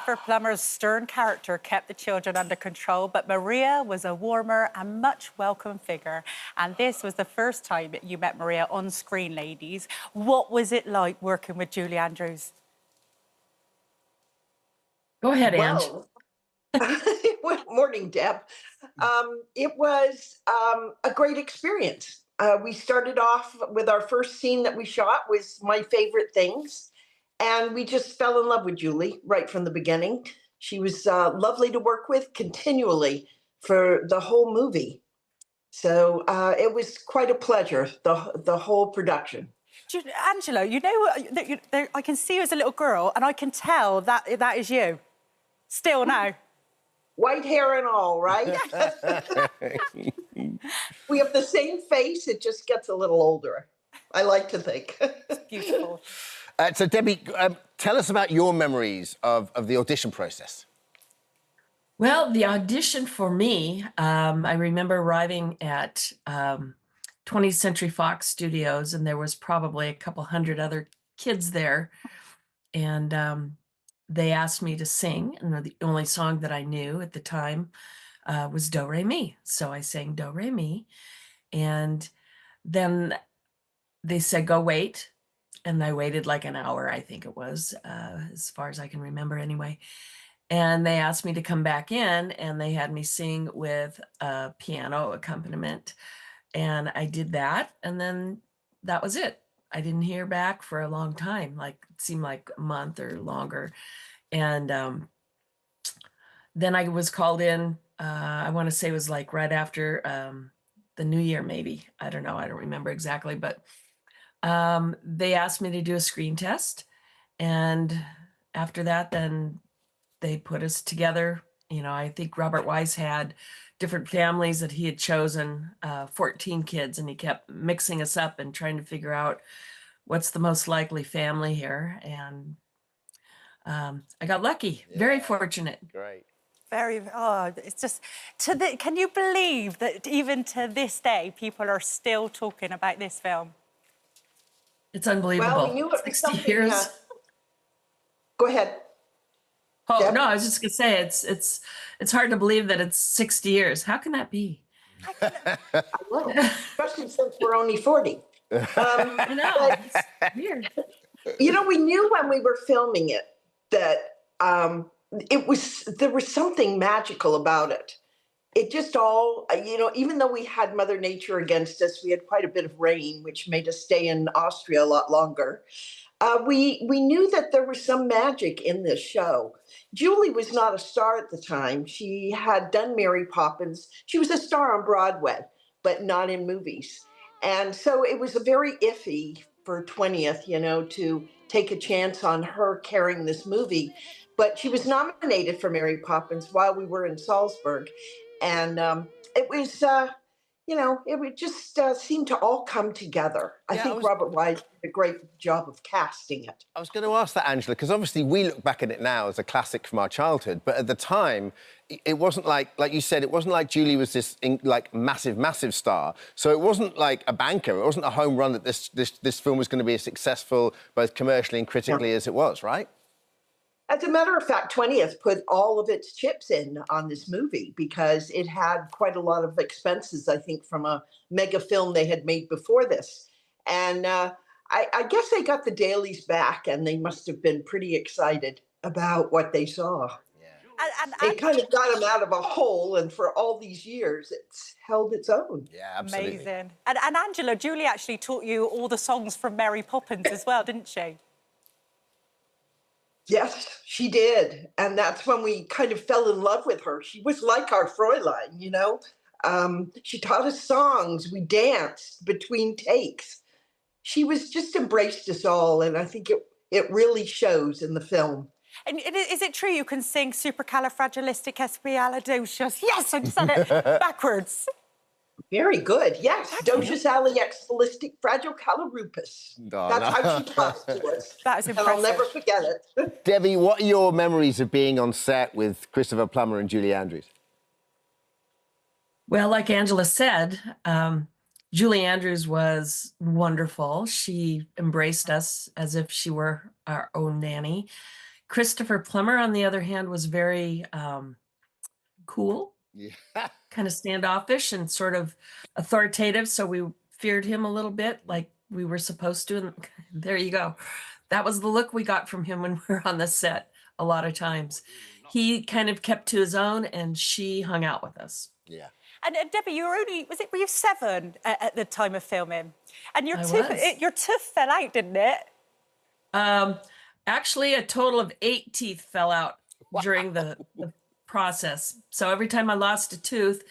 Christopher Plummer's stern character kept the children under control, but Maria was a warmer and much welcome figure. And this was the first time you met Maria on screen, ladies. What was it like working with Julie Andrews? Go ahead, Ange. Well, morning, Deb. It was a great experience. We started off with our first scene that we shot was My Favorite Things. And we just fell in love with Julie right from the beginning. She was lovely to work with continually for the whole movie. So it was quite a pleasure, the whole production. Angela, you know, I can see you as a little girl, and I can tell that is you. Still now. White hair and all, right? We have the same face. It just gets a little older, I like to think. It's beautiful. So, Debbie, tell us about your memories of the audition process. Well, the audition for me, I remember arriving at 20th Century Fox Studios, and there was probably a couple hundred other kids there. And they asked me to sing, and the only song that I knew at the time was Do Re Mi. So I sang Do Re Mi. And then they said, go wait. And I waited like an hour, I think it was, as far as I can remember anyway. And they asked me to come back in, and they had me sing with a piano accompaniment. And I did that, and then that was it. I didn't hear back for a long time, like it seemed like a month or longer. And then I was called in, I want to say it was like right after the New Year, maybe. I don't know, I don't remember exactly, but they asked me to do a screen test, and after that, then they put us together. You know, I think Robert Wise had different families that he had chosen, 14 kids, and he kept mixing us up and trying to figure out what's the most likely family here. And I got lucky, very fortunate. Great. It's just, can you believe that even to this day, people are still talking about this film? It's unbelievable. Well, we knew it was 60 years. Go ahead. Oh, Deb? no, I was just going to say, it's hard to believe that it's 60 years. How can that be? I know, especially since we're only 40. I know, it's weird. You know, we knew when we were filming it that there was something magical about it. It just all, you know, even though we had Mother Nature against us, we had quite a bit of rain, which made us stay in Austria a lot longer. We knew that there was some magic in this show. Julie was not a star at the time. She had done Mary Poppins. She was a star on Broadway, but not in movies. And so it was a very iffy for 20th, you know, to take a chance on her carrying this movie. But she was nominated for Mary Poppins while we were in Salzburg. And it was, you know, it would just seem to all come together. I think Robert Wise did a great job of casting it. I was going to ask that, Angela, because obviously we look back at it now as a classic from our childhood, but at the time, it wasn't like you said, it wasn't like Julie was this like massive star. So it wasn't like a banker. It wasn't a home run that this film was going to be as successful both commercially and critically as it was, right? As a matter of fact, 20th put all of its chips in on this movie because it had quite a lot of expenses, I think, from a mega film they had made before this. And I guess they got the dailies back, and they must have been pretty excited about what they saw. Yeah. It kind of got them out of a hole, and for all these years, it's held its own. Yeah, absolutely. Amazing. And Angela, Julie actually taught you all the songs from Mary Poppins as well, didn't she? Yes, she did. And that's when we kind of fell in love with her. She was like our Fräulein, you know. She taught us songs. We danced between takes. She was just embraced us all, and I think it really shows in the film. And is it true you can sing supercalifragilisticexpialidocious? Yes, I said it backwards. Very good. Yes, docious alexballisticfragilcalorupus. That's how she talks to us. That is impressive. And I'll never forget it. Debbie, what are your memories of being on set with Christopher Plummer and Julie Andrews? Well, like Angela said, Julie Andrews was wonderful. She embraced us as if she were our own nanny. Christopher Plummer, on the other hand, was very cool, Yeah. kind of standoffish and sort of authoritative. So we feared him a little bit, like we were supposed to. And there you go. That was the look we got from him when we were on the set a lot of times. He kind of kept to his own, and she hung out with us. Yeah. And Debbie, you were only, were you 7 at the time of filming? And your was. tooth fell out, didn't it? Actually, a total of 8 teeth fell out during the process. So every time I lost a tooth,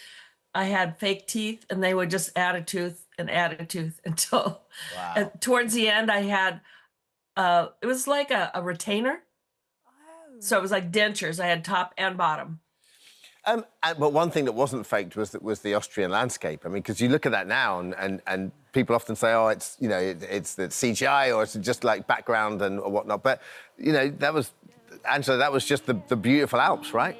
I had fake teeth, and they would just add a tooth until towards the end I had, it was like a retainer. Oh. So it was like dentures. I had top and bottom. But one thing that wasn't faked was the Austrian landscape. I mean, because you look at that now, and people often say, "Oh, it's it's the CGI, or it's just like background and or whatnot." But that was, Angela, that was just the beautiful Alps, right?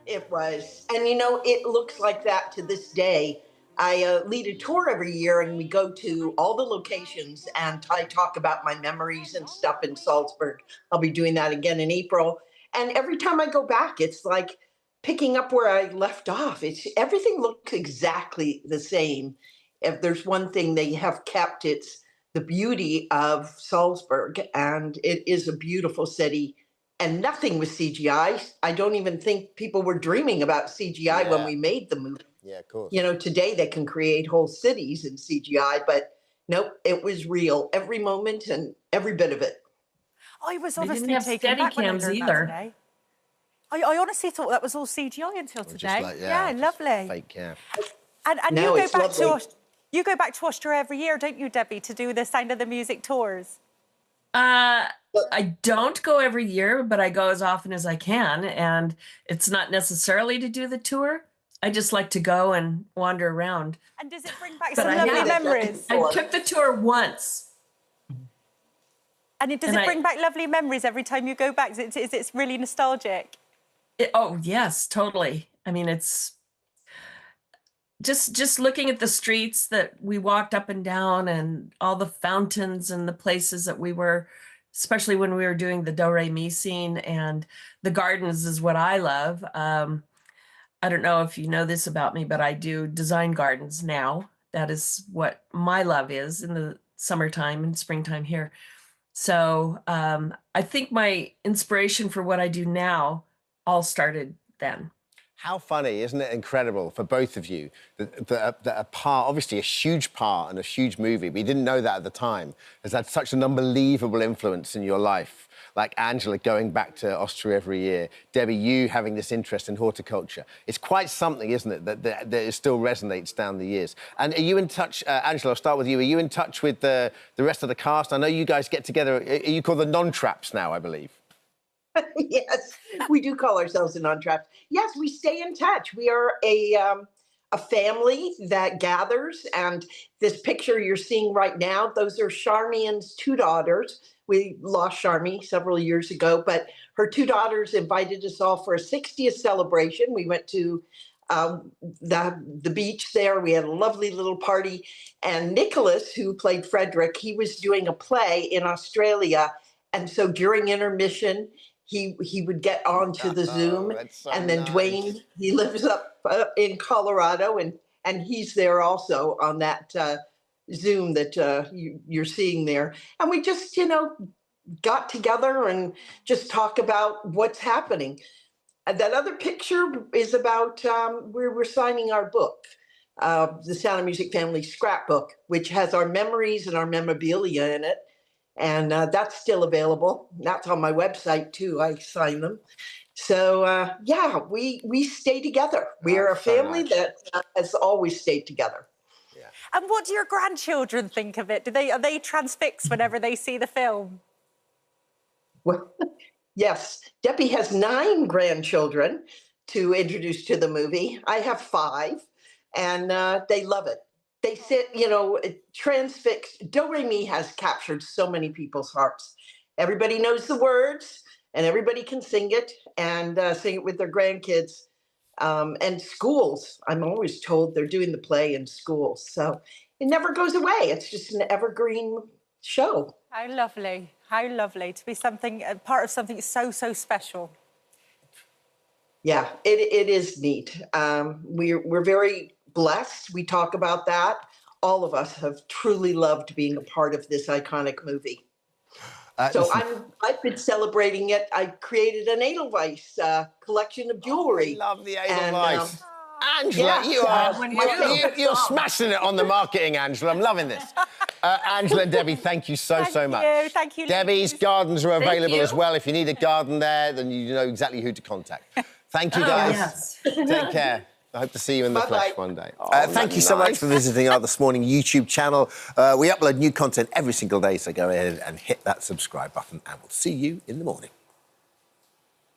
It was, and it looks like that to this day. I lead a tour every year, and we go to all the locations, and I talk about my memories and stuff in Salzburg. I'll be doing that again in April, and every time I go back, it's like picking up where I left off. Everything looks exactly the same. If there's one thing they have kept, it's the beauty of Salzburg, and it is a beautiful city, and nothing was CGI. I don't even think people were dreaming about CGI when we made the movie. Yeah, of course. Today they can create whole cities in CGI, but nope, it was real. Every moment and every bit of it. I was They honestly didn't have taken steady back when I cams heard that either. today. I honestly thought that was all CGI until today. Like, yeah, lovely. Fake, yeah. And No, you it's go back lovely. you go back to Austria every year, don't you, Debbie, to do the Sound of the Music tours? I don't go every year, but I go as often as I can, and it's not necessarily to do the tour. I just like to go and wander around. And does it bring back But some I lovely have. memories? I took the tour once. And does it bring back lovely memories every time you go back? Is it really nostalgic? Oh, yes, totally. I mean, it's just looking at the streets that we walked up and down, and all the fountains and the places that we were, especially when we were doing the Do Re Mi scene, and the gardens is what I love. I don't know if you know this about me, but I do design gardens now. That is what my love is in the summertime and springtime here. So I think my inspiration for what I do now all started then. How funny, isn't it incredible for both of you that a part, obviously a huge part and a huge movie, but you didn't know that at the time, has had such an unbelievable influence in your life. Like Angela going back to Austria every year, Debbie, you having this interest in horticulture. It's quite something, isn't it, that it still resonates down the years. And are you in touch, Angela, I'll start with you. Are you in touch with the rest of the cast? I know you guys get together, are you called the Non-Traps now, I believe? Yes, we do call ourselves the Non-Traps. Yes, we stay in touch. We are a family that gathers, and this picture you're seeing right now, those are Charmian's 2 daughters. We lost Charmy several years ago, but her 2 daughters invited us all for a 60th celebration. We went to the beach there. We had a lovely little party, and Nicholas, who played Frederick, he was doing a play in Australia, and so during intermission, he would get onto the Zoom, so and then nice. Dwayne, he lives up in Colorado, and he's there also on that Zoom that you're seeing there. And we just, got together and just talk about what's happening. And that other picture is about where we're signing our book, the Sound of Music Family Scrapbook, which has our memories and our memorabilia in it. And that's still available. That's on my website too. I sign them. So yeah, we stay together. We are a family that has always stayed together. Yeah. And what do your grandchildren think of it? Are they transfixed whenever they see the film? Well, yes, Debbie has 9 grandchildren to introduce to the movie. I have 5, and they love it. They sit, transfixed. Do Re Mi has captured so many people's hearts. Everybody knows the words, and everybody can sing it, and sing it with their grandkids. And schools, I'm always told they're doing the play in schools. So it never goes away. It's just an evergreen show. How lovely. How lovely to be part of something so, so special. Yeah, it is neat. We're very blessed. We talk about that. All of us have truly loved being a part of this iconic movie. So I've been celebrating it. I created an Edelweiss collection of jewelry. I love the Edelweiss. Angela, yeah, you're smashing it on the marketing, Angela. I'm loving this. Angela and Debbie, thank you so much. Thank you. Debbie's gardens are available as well. If you need a garden there, then you know exactly who to contact. Thank you, guys. Yes. Take care. I hope to see you in the flesh one day. Thank you so much for visiting our This Morning YouTube channel. We upload new content every single day, so go ahead and hit that subscribe button, and we'll see you in the morning.